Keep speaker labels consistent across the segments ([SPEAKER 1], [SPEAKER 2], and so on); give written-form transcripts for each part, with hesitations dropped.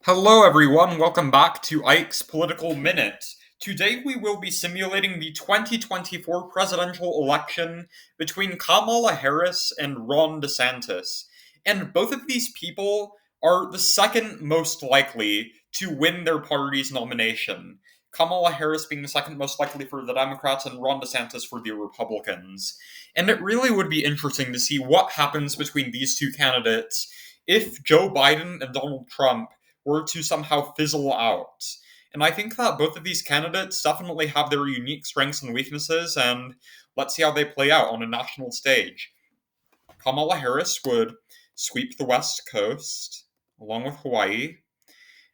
[SPEAKER 1] Hello, everyone. Welcome back to Ike's Political Minute. Today, we will be simulating the 2024 presidential election between Kamala Harris and Ron DeSantis. And both of these people are the second most likely to win their party's nomination. Kamala Harris being the second most likely for the Democrats, and Ron DeSantis for the Republicans. And it really would be interesting to see what happens between these two candidates if Joe Biden and Donald Trump were to somehow fizzle out. And I think that both of these candidates definitely have their unique strengths and weaknesses, and let's see how they play out on a national stage. Kamala Harris would sweep the West Coast, along with Hawaii,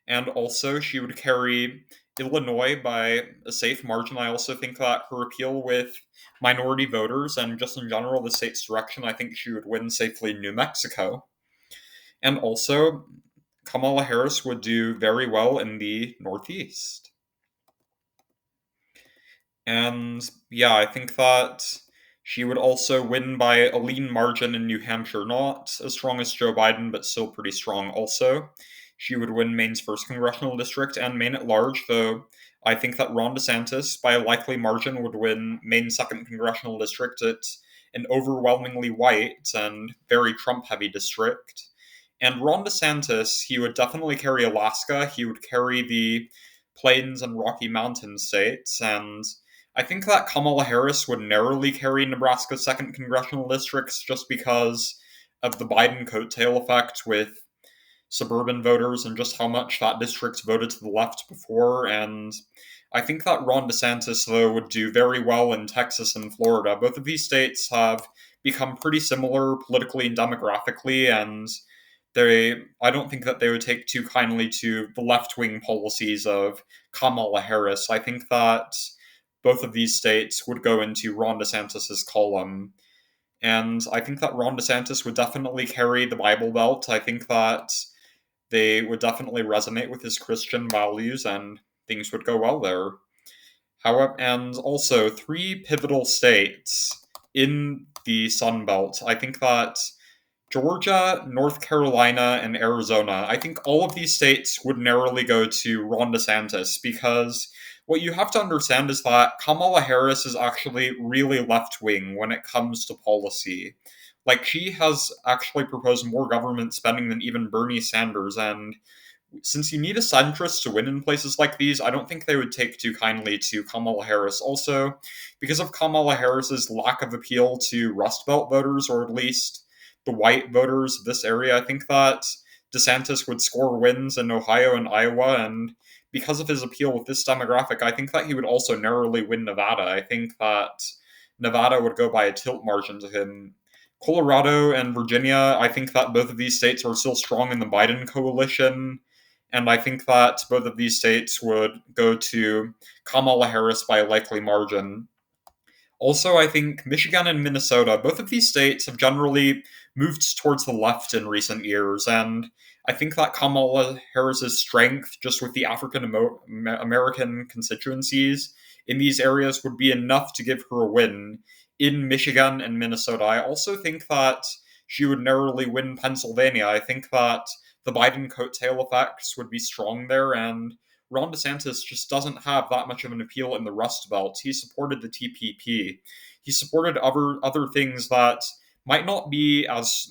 [SPEAKER 1] and also she would carry Illinois by a safe margin. I also think that her appeal with minority voters and just in general the state's direction, I think she would win safely in New Mexico. And also, Kamala Harris would do very well in the Northeast. And yeah, I think that she would also win by a lean margin in New Hampshire. Not as strong as Joe Biden, but still pretty strong also. She would win Maine's 1st congressional district and Maine at large, though I think that Ron DeSantis, by a likely margin, would win Maine's 2nd congressional district. It's an overwhelmingly white and very Trump heavy district. And Ron DeSantis, he would definitely carry Alaska. He would carry the Plains and Rocky Mountain states. And I think that Kamala Harris would narrowly carry Nebraska's 2nd congressional districts just because of the Biden coattail effect with suburban voters and just how much that district's voted to the left before. And I think that Ron DeSantis, though, would do very well in Texas and Florida. Both of these states have become pretty similar politically and demographically, and I don't think that they would take too kindly to the left-wing policies of Kamala Harris. I think that both of these states would go into Ron DeSantis' column. And I think that Ron DeSantis would definitely carry the Bible Belt. I think that they would definitely resonate with his Christian values and things would go well there. However, and also 3 pivotal states in the Sun Belt. I think that Georgia, North Carolina, and Arizona, I think all of these states would narrowly go to Ron DeSantis because what you have to understand is that Kamala Harris is actually really left wing when it comes to policy. Like, she has actually proposed more government spending than even Bernie Sanders, and since you need a centrist to win in places like these, I don't think they would take too kindly to Kamala Harris. Also, because of Kamala Harris's lack of appeal to Rust Belt voters, or at least the white voters of this area, I think that DeSantis would score wins in Ohio and Iowa, and because of his appeal with this demographic, I think that he would also narrowly win Nevada. I think that Nevada would go by a tilt margin to him. Colorado and Virginia, I think that both of these states are still strong in the Biden coalition, and I think that both of these states would go to Kamala Harris by a likely margin. Also, I think Michigan and Minnesota, both of these states have generally moved towards the left in recent years, and I think that Kamala Harris's strength, just with the African American constituencies in these areas, would be enough to give her a win in Michigan and Minnesota. I also think that she would narrowly win Pennsylvania. I think that the Biden coattail effects would be strong there, and Ron DeSantis just doesn't have that much of an appeal in the Rust Belt. He supported the TPP. He supported other things that might not be as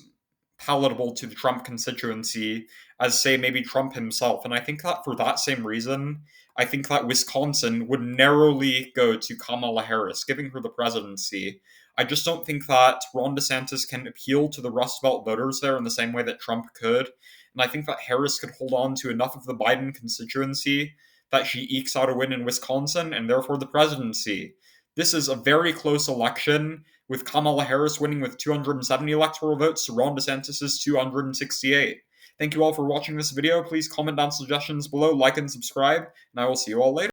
[SPEAKER 1] palatable to the Trump constituency as, say, maybe Trump himself. And I think that for that same reason, I think that Wisconsin would narrowly go to Kamala Harris, giving her the presidency. I just don't think that Ron DeSantis can appeal to the Rust Belt voters there in the same way that Trump could. And I think that Harris could hold on to enough of the Biden constituency that she ekes out a win in Wisconsin and therefore the presidency. This is a very close election, with Kamala Harris winning with 270 electoral votes to Ron DeSantis' 268. Thank you all for watching this video. Please comment down suggestions below, like and subscribe, and I will see you all later.